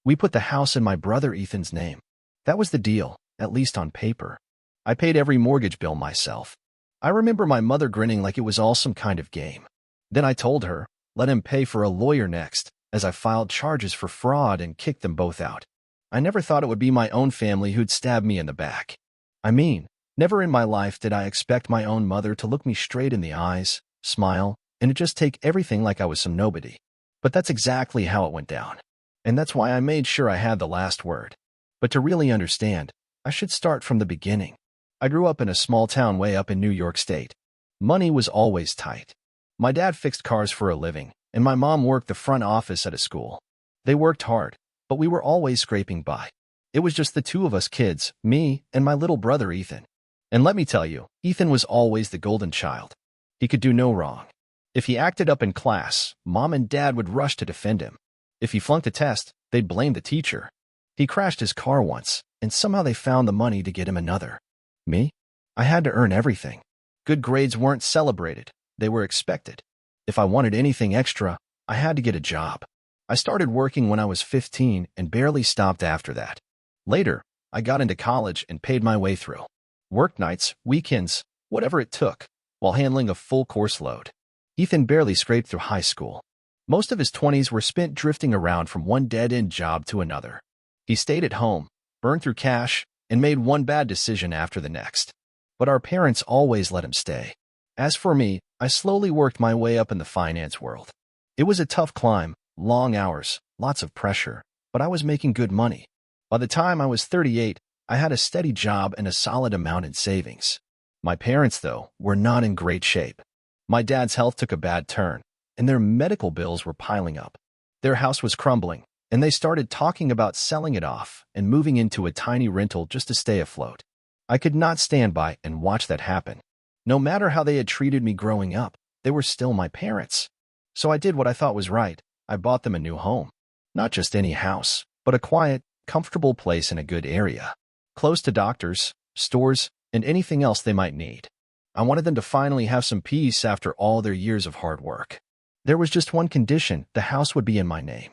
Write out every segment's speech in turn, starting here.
We put the house in my brother Ethan's name. That was the deal, at least on paper. I paid every mortgage bill myself. I remember my mother grinning like it was all some kind of game. Then I told her, let him pay for a lawyer next, as I filed charges for fraud and kicked them both out. I never thought it would be my own family who'd stab me in the back. I mean, never in my life did I expect my own mother to look me straight in the eyes, smile, and to just take everything like I was some nobody. But that's exactly how it went down. And that's why I made sure I had the last word. But to really understand, I should start from the beginning. I grew up in a small town way up in New York State. Money was always tight. My dad fixed cars for a living, and my mom worked the front office at a school. They worked hard, but we were always scraping by. It was just the two of us kids, me and my little brother Ethan. And let me tell you, Ethan was always the golden child. He could do no wrong. If he acted up in class, Mom and Dad would rush to defend him. If he flunked a test, they'd blame the teacher. He crashed his car once, and somehow they found the money to get him another. Me? I had to earn everything. Good grades weren't celebrated. They were expected. If I wanted anything extra, I had to get a job. I started working when I was 15 and barely stopped after that. Later, I got into college and paid my way through. Work nights, weekends, whatever it took, while handling a full course load. Ethan barely scraped through high school. Most of his 20s were spent drifting around from one dead-end job to another. He stayed at home, burned through cash, and made one bad decision after the next. But our parents always let him stay. As for me, I slowly worked my way up in the finance world. It was a tough climb, long hours, lots of pressure, but I was making good money. By the time I was 38, I had a steady job and a solid amount in savings. My parents, though, were not in great shape. My dad's health took a bad turn, and their medical bills were piling up. Their house was crumbling, and they started talking about selling it off and moving into a tiny rental just to stay afloat. I could not stand by and watch that happen. No matter how they had treated me growing up, they were still my parents. So I did what I thought was right. I bought them a new home. Not just any house, but a quiet, comfortable place in a good area, close to doctors, stores, and anything else they might need. I wanted them to finally have some peace after all their years of hard work. There was just one condition: the house would be in my name.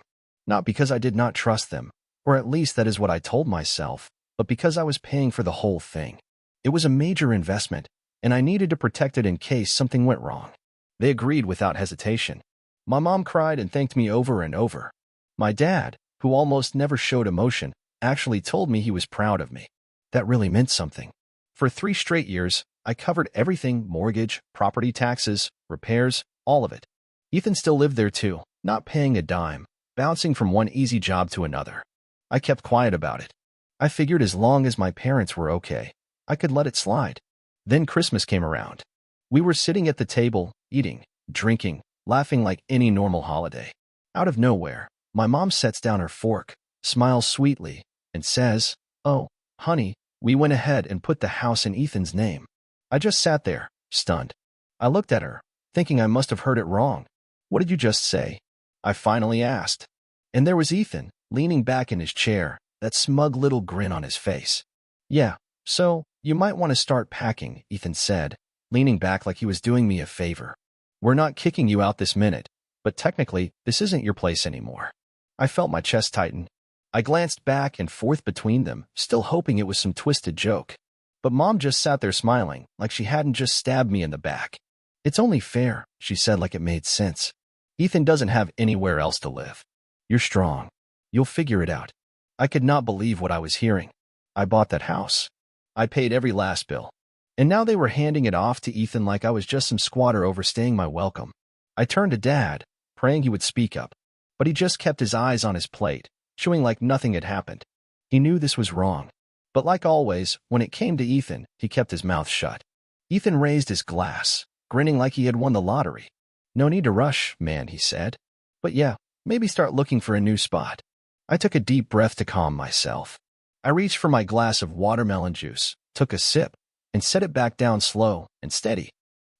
Not because I did not trust them, or at least that is what I told myself, but because I was paying for the whole thing. It was a major investment, and I needed to protect it in case something went wrong. They agreed without hesitation. My mom cried and thanked me over and over. My dad, who almost never showed emotion, actually told me he was proud of me. That really meant something. For 3 straight years, I covered everything: mortgage, property taxes, repairs, all of it. Ethan still lived there too, not paying a dime, bouncing from one easy job to another. I kept quiet about it. I figured as long as my parents were okay, I could let it slide. Then Christmas came around. We were sitting at the table, eating, drinking, laughing like any normal holiday. Out of nowhere, my mom sets down her fork, smiles sweetly, and says, "Oh, honey, we went ahead and put the house in Ethan's name." I just sat there, stunned. I looked at her, thinking I must have heard it wrong. "What did you just say?" I finally asked. And there was Ethan, leaning back in his chair, that smug little grin on his face. "Yeah, so you might want to start packing," Ethan said, leaning back like he was doing me a favor. "We're not kicking you out this minute, but technically, this isn't your place anymore." I felt my chest tighten. I glanced back and forth between them, still hoping it was some twisted joke. But Mom just sat there smiling, like she hadn't just stabbed me in the back. "It's only fair," she said like it made sense. "Ethan doesn't have anywhere else to live. You're strong. You'll figure it out." I could not believe what I was hearing. I bought that house. I paid every last bill. And now they were handing it off to Ethan like I was just some squatter overstaying my welcome. I turned to Dad, praying he would speak up. But he just kept his eyes on his plate, chewing like nothing had happened. He knew this was wrong. But like always, when it came to Ethan, he kept his mouth shut. Ethan raised his glass, grinning like he had won the lottery. "No need to rush, man," he said. "But yeah, maybe start looking for a new spot." I took a deep breath to calm myself. I reached for my glass of watermelon juice, took a sip, and set it back down slow and steady.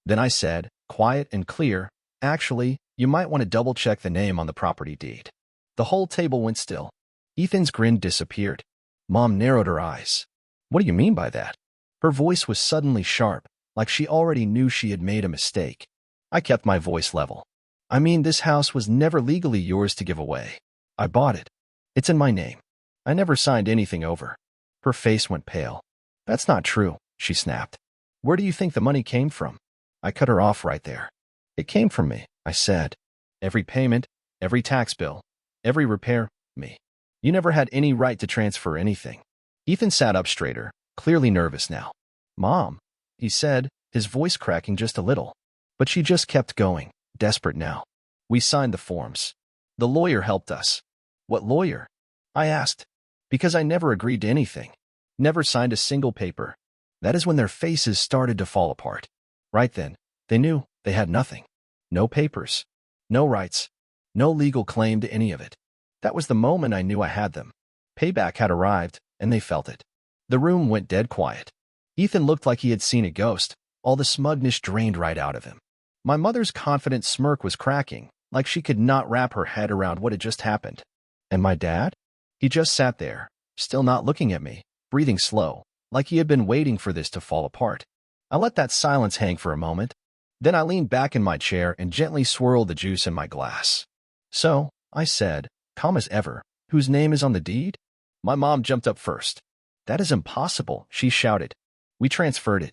Then I said, quiet and clear, "Actually, you might want to double-check the name on the property deed." The whole table went still. Ethan's grin disappeared. Mom narrowed her eyes. "What do you mean by that?" Her voice was suddenly sharp, like she already knew she had made a mistake. I kept my voice level. "I mean, this house was never legally yours to give away. I bought it. It's in my name. I never signed anything over. Her face went pale. That's not true, she snapped. Where do you think the money came from? I cut her off right there. It came from me, I said. Every payment, every tax bill, every repair, me. You never had any right to transfer anything. Ethan sat up straighter, clearly nervous now. Mom, he said, his voice cracking just a little. But she just kept going, desperate now. We signed the forms. The lawyer helped us. What lawyer? I asked. Because I never agreed to anything. Never signed a single paper. That is when their faces started to fall apart. Right then, they knew they had nothing. No papers. No rights. No legal claim to any of it. That was the moment I knew I had them. Payback had arrived, and they felt it. The room went dead quiet. Ethan looked like he had seen a ghost. All the smugness drained right out of him. My mother's confident smirk was cracking, like she could not wrap her head around what had just happened. And my dad? He just sat there, still not looking at me, breathing slow, like he had been waiting for this to fall apart. I let that silence hang for a moment. Then I leaned back in my chair and gently swirled the juice in my glass. So, I said, calm as ever, whose name is on the deed? My mom jumped up first. That is impossible, she shouted. We transferred it.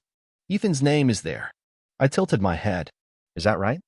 Ethan's name is there. I tilted my head. Is that right?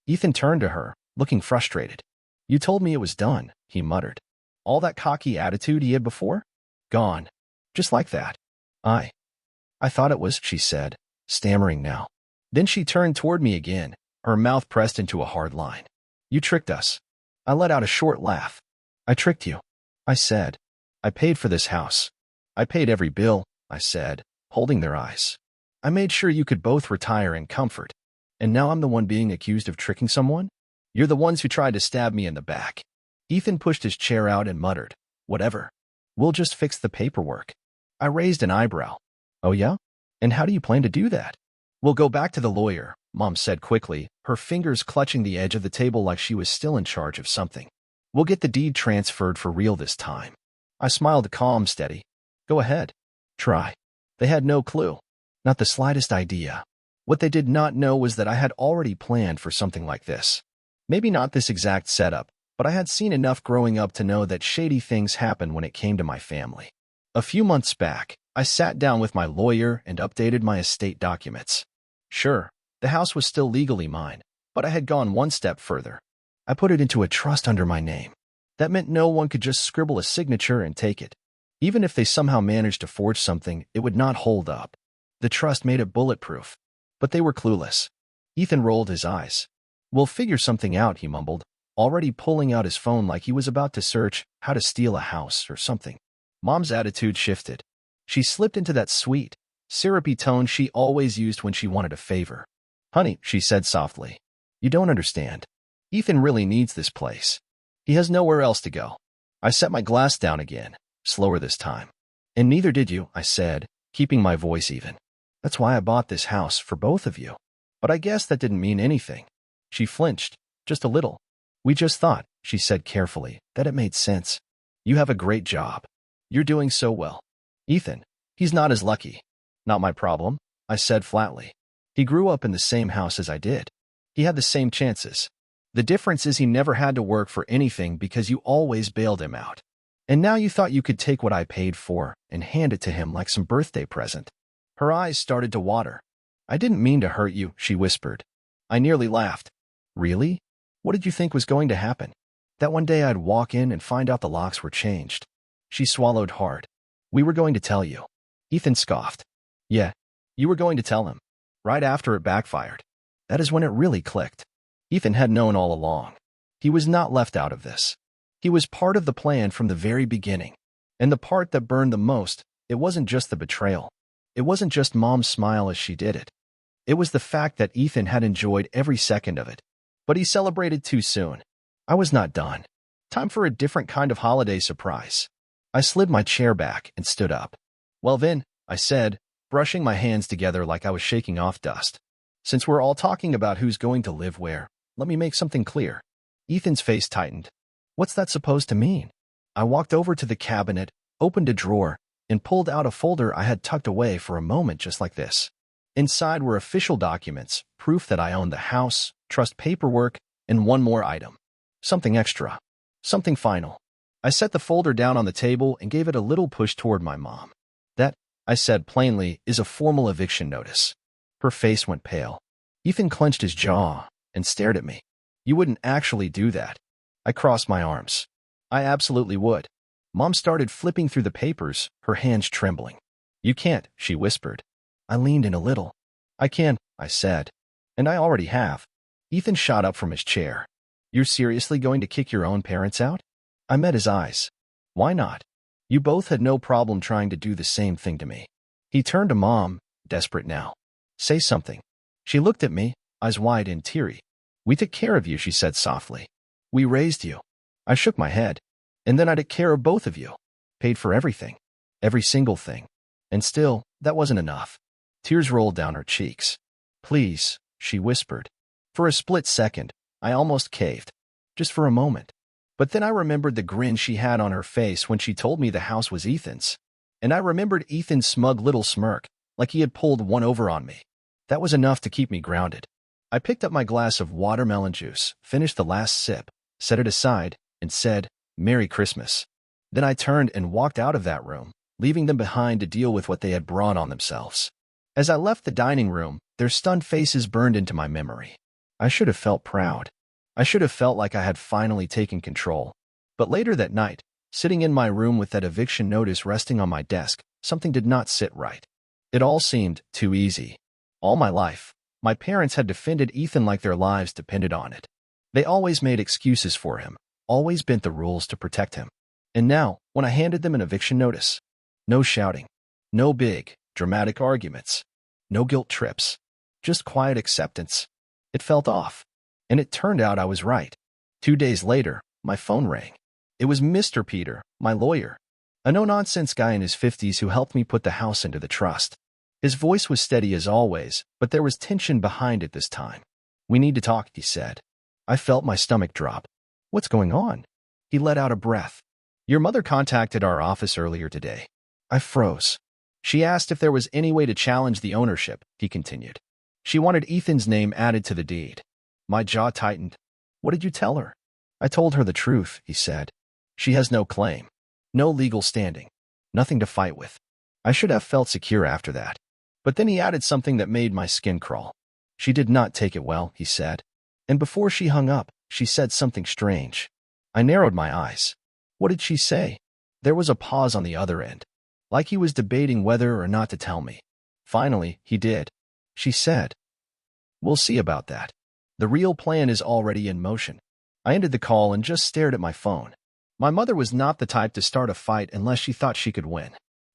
Ethan turned to her, looking frustrated. You told me it was done, he muttered. All that cocky attitude he had before? Gone. Just like that. I thought it was, she said, stammering now. Then she turned toward me again, her mouth pressed into a hard line. You tricked us. I let out a short laugh. I tricked you. I said. I paid for this house. I paid every bill, I said, holding their eyes. I made sure you could both retire in comfort. And now I'm the one being accused of tricking someone? You're the ones who tried to stab me in the back. Ethan pushed his chair out and muttered, whatever. We'll just fix the paperwork. I raised an eyebrow. Oh yeah? And how do you plan to do that? We'll go back to the lawyer, Mom said quickly, her fingers clutching the edge of the table like she was still in charge of something. We'll get the deed transferred for real this time. I smiled calm, steady. Go ahead. Try. They had no clue. Not the slightest idea. What they did not know was that I had already planned for something like this. Maybe not this exact setup, but I had seen enough growing up to know that shady things happen when it came to my family. A few months back, I sat down with my lawyer and updated my estate documents. Sure, the house was still legally mine, but I had gone one step further. I put it into a trust under my name. That meant no one could just scribble a signature and take it. Even if they somehow managed to forge something, it would not hold up. The trust made it bulletproof. But they were clueless. Ethan rolled his eyes. We'll figure something out, he mumbled, already pulling out his phone like he was about to search how to steal a house or something. Mom's attitude shifted. She slipped into that sweet, syrupy tone she always used when she wanted a favor. Honey, she said softly, you don't understand. Ethan really needs this place. He has nowhere else to go. I set my glass down again, slower this time. And neither did you, I said, keeping my voice even. That's why I bought this house for both of you. But I guess that didn't mean anything. She flinched, just a little. We just thought, she said carefully, that it made sense. You have a great job. You're doing so well. Ethan, he's not as lucky. Not my problem, I said flatly. He grew up in the same house as I did. He had the same chances. The difference is he never had to work for anything because you always bailed him out. And now you thought you could take what I paid for and hand it to him like some birthday present. Her eyes started to water. I didn't mean to hurt you, she whispered. I nearly laughed. Really? What did you think was going to happen? That one day I'd walk in and find out the locks were changed. She swallowed hard. We were going to tell you. Ethan scoffed. Yeah, you were going to tell him. Right after it backfired. That is when it really clicked. Ethan had known all along. He was not left out of this. He was part of the plan from the very beginning. And the part that burned the most, it wasn't just the betrayal. It wasn't just Mom's smile as she did it. It was the fact that Ethan had enjoyed every second of it. But he celebrated too soon. I was not done. Time for a different kind of holiday surprise. I slid my chair back and stood up. Well then, I said, brushing my hands together like I was shaking off dust. Since we're all talking about who's going to live where, let me make something clear. Ethan's face tightened. What's that supposed to mean? I walked over to the cabinet, opened a drawer, and pulled out a folder I had tucked away for a moment just like this. Inside were official documents, proof that I owned the house, trust paperwork, and one more item. Something extra. Something final. I set the folder down on the table and gave it a little push toward my mom. That, I said plainly, is a formal eviction notice. Her face went pale. Ethan clenched his jaw and stared at me. You wouldn't actually do that. I crossed my arms. I absolutely would. Mom started flipping through the papers, her hands trembling. You can't, she whispered. I leaned in a little. I can, I said. And I already have. Ethan shot up from his chair. You're seriously going to kick your own parents out? I met his eyes. Why not? You both had no problem trying to do the same thing to me. He turned to Mom, desperate now. Say something. She looked at me, eyes wide and teary. We took care of you, she said softly. We raised you. I shook my head. And then I took care of both of you. Paid for everything. Every single thing. And still, that wasn't enough. Tears rolled down her cheeks. Please, she whispered. For a split second, I almost caved. Just for a moment. But then I remembered the grin she had on her face when she told me the house was Ethan's. And I remembered Ethan's smug little smirk, like he had pulled one over on me. That was enough to keep me grounded. I picked up my glass of watermelon juice, finished the last sip, set it aside, and said, Merry Christmas. Then I turned and walked out of that room, leaving them behind to deal with what they had brought on themselves. As I left the dining room, their stunned faces burned into my memory. I should have felt proud. I should have felt like I had finally taken control. But later that night, sitting in my room with that eviction notice resting on my desk, something did not sit right. It all seemed too easy. All my life, my parents had defended Ethan like their lives depended on it. They always made excuses for him, always bent the rules to protect him. And now, when I handed them an eviction notice, no shouting, no big, dramatic arguments, no guilt trips, just quiet acceptance. It felt off. And it turned out I was right. 2 days later, my phone rang. It was Mr. Peter, my lawyer, a no-nonsense guy in his 50s who helped me put the house into the trust. His voice was steady as always, but there was tension behind it this time. We need to talk, he said. I felt my stomach drop. What's going on? He let out a breath. Your mother contacted our office earlier today. I froze. She asked if there was any way to challenge the ownership, he continued. She wanted Ethan's name added to the deed. My jaw tightened. What did you tell her? I told her the truth, he said. She has no claim. No legal standing. Nothing to fight with. I should have felt secure after that. But then he added something that made my skin crawl. She did not take it well, he said. And before she hung up, she said something strange. I narrowed my eyes. What did she say? There was a pause on the other end, like he was debating whether or not to tell me. Finally, he did. She said, We'll see about that. The real plan is already in motion. I ended the call and just stared at my phone. My mother was not the type to start a fight unless she thought she could win.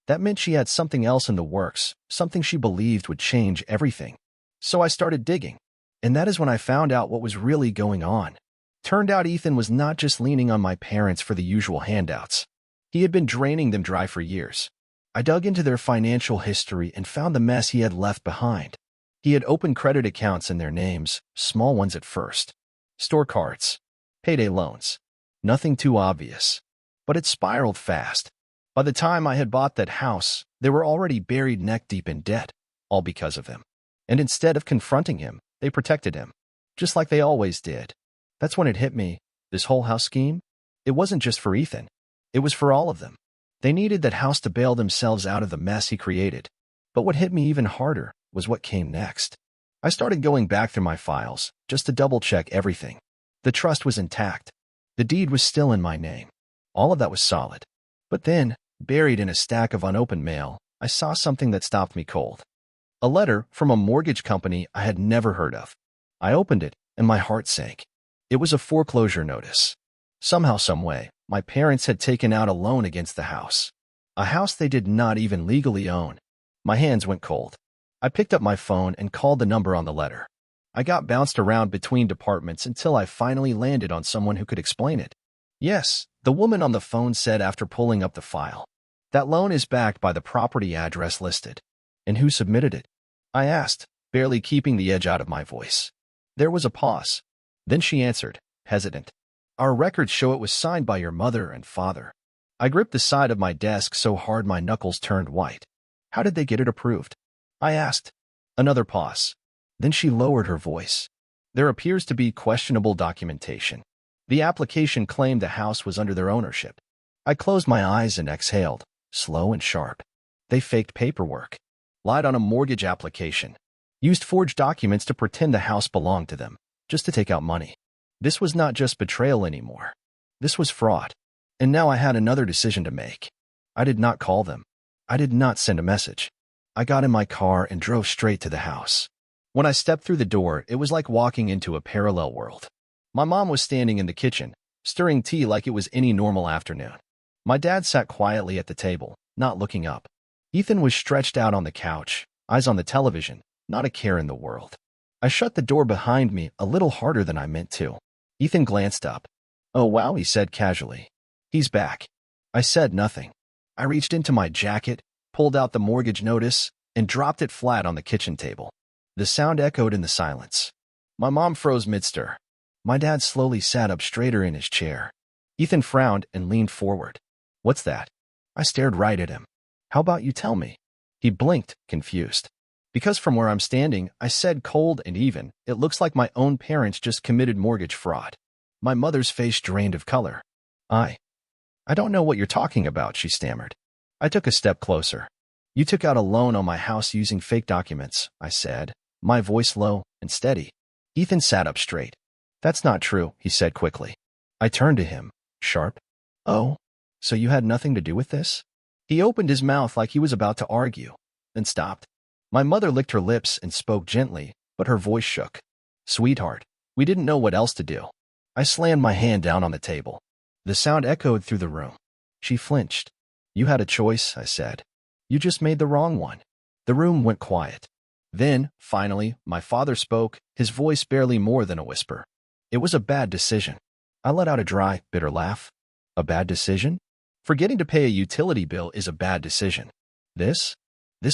That meant she had something else in the works, something she believed would change everything. So I started digging. And that is when I found out what was really going on. Turned out Ethan was not just leaning on my parents for the usual handouts. He had been draining them dry for years. I dug into their financial history and found the mess he had left behind. He had opened credit accounts in their names, small ones at first. Store cards. Payday loans. Nothing too obvious. But it spiraled fast. By the time I had bought that house, they were already buried neck-deep in debt, all because of him. And instead of confronting him, they protected him, just like they always did. That's when it hit me, this whole house scheme, it wasn't just for Ethan. It was for all of them. They needed that house to bail themselves out of the mess he created. But what hit me even harder was what came next. I started going back through my files, just to double-check everything. The trust was intact. The deed was still in my name. All of that was solid. But then, buried in a stack of unopened mail, I saw something that stopped me cold. A letter from a mortgage company I had never heard of. I opened it, and my heart sank. It was a foreclosure notice. Somehow, someway, my parents had taken out a loan against the house. A house they did not even legally own. My hands went cold. I picked up my phone and called the number on the letter. I got bounced around between departments until I finally landed on someone who could explain it. Yes, the woman on the phone said after pulling up the file. That loan is backed by the property address listed. And who submitted it? I asked, barely keeping the edge out of my voice. There was a pause. Then she answered, hesitant. Our records show it was signed by your mother and father. I gripped the side of my desk so hard my knuckles turned white. How did they get it approved? I asked. Another pause. Then she lowered her voice. There appears to be questionable documentation. The application claimed the house was under their ownership. I closed my eyes and exhaled, slow and sharp. They faked paperwork, lied on a mortgage application, used forged documents to pretend the house belonged to them, just to take out money. This was not just betrayal anymore. This was fraud. And now I had another decision to make. I did not call them. I did not send a message. I got in my car and drove straight to the house. When I stepped through the door, it was like walking into a parallel world. My mom was standing in the kitchen, stirring tea like it was any normal afternoon. My dad sat quietly at the table, not looking up. Ethan was stretched out on the couch, eyes on the television, not a care in the world. I shut the door behind me a little harder than I meant to. Ethan glanced up. "Oh wow," he said casually. "He's back." I said nothing. I reached into my jacket, pulled out the mortgage notice, and dropped it flat on the kitchen table. The sound echoed in the silence. My mom froze mid-stir. My dad slowly sat up straighter in his chair. Ethan frowned and leaned forward. "What's that?" I stared right at him. "How about you tell me?" He blinked, confused. Because from where I'm standing, I said cold and even, "It looks like my own parents just committed mortgage fraud." My mother's face drained of color. I don't know what you're talking about," she stammered. I took a step closer. "You took out a loan on my house using fake documents," I said, my voice low and steady. Ethan sat up straight. "That's not true," he said quickly. I turned to him, sharp. "Oh, so you had nothing to do with this?" He opened his mouth like he was about to argue, then stopped. My mother licked her lips and spoke gently, but her voice shook. "Sweetheart, we didn't know what else to do." I slammed my hand down on the table. The sound echoed through the room. She flinched. "You had a choice," I said. "You just made the wrong one." The room went quiet. Then, finally, my father spoke, his voice barely more than a whisper. "It was a bad decision." I let out a dry, bitter laugh. "A bad decision? Forgetting to pay a utility bill is a bad decision. This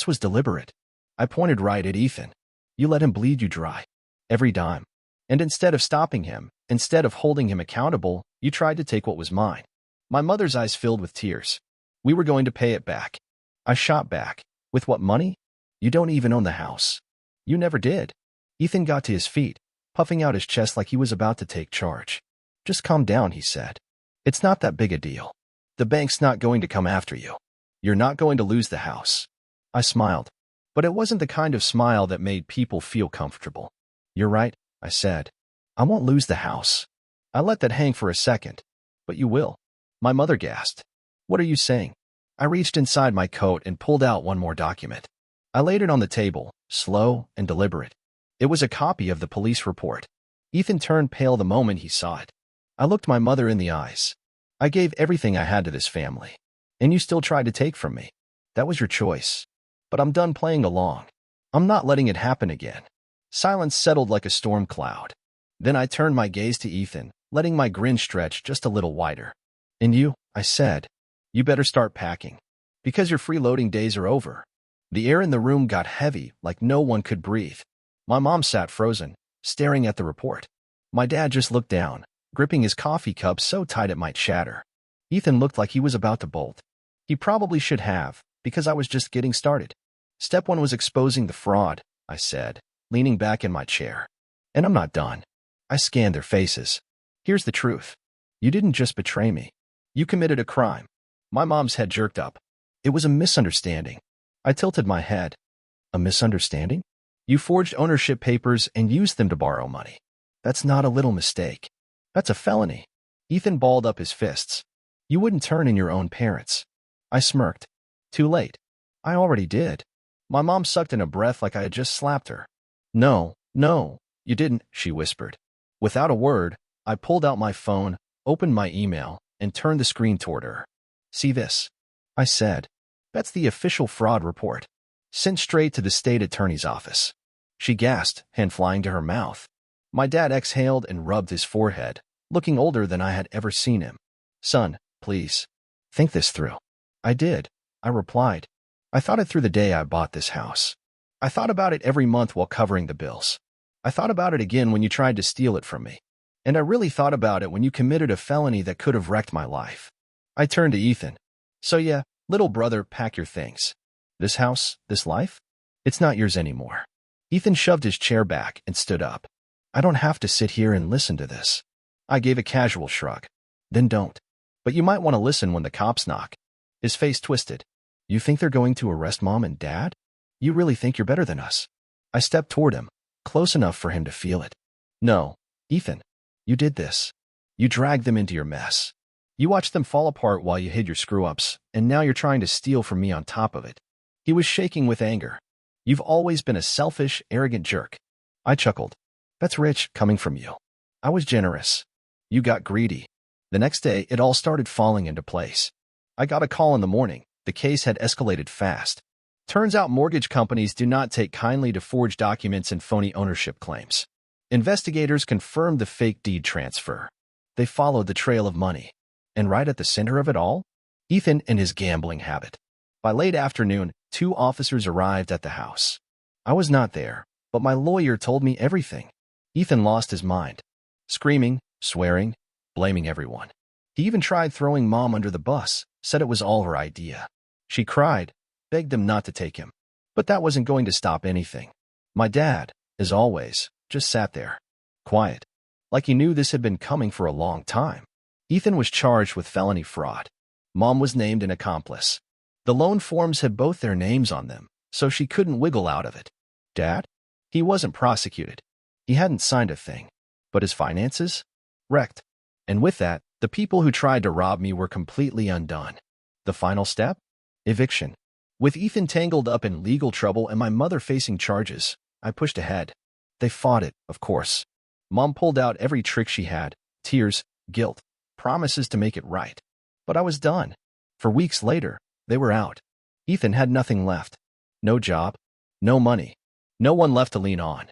was deliberate." I pointed right at Ethan. "You let him bleed you dry. Every dime. And instead of stopping him, instead of holding him accountable, you tried to take what was mine." My mother's eyes filled with tears. "We were going to pay it back." I shot back. "With what money? You don't even own the house." "You never did." Ethan got to his feet, puffing out his chest like he was about to take charge. "Just calm down," he said. "It's not that big a deal. The bank's not going to come after you. You're not going to lose the house." I smiled, but it wasn't the kind of smile that made people feel comfortable. "You're right," I said. "I won't lose the house." I let that hang for a second. "But you will." My mother gasped. "What are you saying?" I reached inside my coat and pulled out one more document. I laid it on the table, slow and deliberate. It was a copy of the police report. Ethan turned pale the moment he saw it. I looked my mother in the eyes. "I gave everything I had to this family, and you still tried to take from me. That was your choice. But I'm done playing along. I'm not letting it happen again." Silence settled like a storm cloud. Then I turned my gaze to Ethan, letting my grin stretch just a little wider. "And you," I said, "you better start packing. Because your freeloading days are over." The air in the room got heavy, like no one could breathe. My mom sat frozen, staring at the report. My dad just looked down, gripping his coffee cup so tight it might shatter. Ethan looked like he was about to bolt. He probably should have, because I was just getting started. "Step one was exposing the fraud," I said, leaning back in my chair. "And I'm not done." I scanned their faces. "Here's the truth. You didn't just betray me. You committed a crime." My mom's head jerked up. "It was a misunderstanding." I tilted my head. "A misunderstanding? You forged ownership papers and used them to borrow money. That's not a little mistake. That's a felony." Ethan balled up his fists. "You wouldn't turn in your own parents." I smirked. "Too late. I already did." My mom sucked in a breath like I had just slapped her. No, you didn't," she whispered. Without a word, I pulled out my phone, opened my email, and turned the screen toward her. "See this?" I said. "That's the official fraud report. Sent straight to the state attorney's office." She gasped, hand flying to her mouth. My dad exhaled and rubbed his forehead, looking older than I had ever seen him. "Son, please, think this through." I did, I replied. I thought it through the day I bought this house. I thought about it every month while covering the bills. I thought about it again when you tried to steal it from me. And I really thought about it when you committed a felony that could have wrecked my life. I turned to Ethan. "So yeah, little brother, pack your things. This house, this life, it's not yours anymore." Ethan shoved his chair back and stood up. "I don't have to sit here and listen to this." I gave a casual shrug. "Then don't." But you might want to listen when the cops knock. His face twisted. You think they're going to arrest Mom and Dad? You really think you're better than us? I stepped toward him, close enough for him to feel it. No, Ethan. You did this. You dragged them into your mess. You watched them fall apart while you hid your screw-ups, and now you're trying to steal from me on top of it. He was shaking with anger. You've always been a selfish, arrogant jerk. I chuckled. That's rich coming from you. I was generous. You got greedy. The next day, it all started falling into place. I got a call in the morning. The case had escalated fast. Turns out mortgage companies do not take kindly to forged documents and phony ownership claims. Investigators confirmed the fake deed transfer. They followed the trail of money. And right at the center of it all, Ethan and his gambling habit. By late afternoon, 2 officers arrived at the house. I was not there, but my lawyer told me everything. Ethan lost his mind, screaming, swearing, blaming everyone. He even tried throwing Mom under the bus, said it was all her idea. She cried, begged them not to take him. But that wasn't going to stop anything. My dad, as always, just sat there, quiet, like he knew this had been coming for a long time. Ethan was charged with felony fraud. Mom was named an accomplice. The loan forms had both their names on them, so she couldn't wiggle out of it. Dad? He wasn't prosecuted. He hadn't signed a thing. But his finances? Wrecked. And with that, the people who tried to rob me were completely undone. The final step? Eviction. With Ethan tangled up in legal trouble and my mother facing charges, I pushed ahead. They fought it, of course. Mom pulled out every trick she had, tears, guilt, promises to make it right. But I was done. For weeks later, they were out. Ethan had nothing left. No job, no money, no one left to lean on.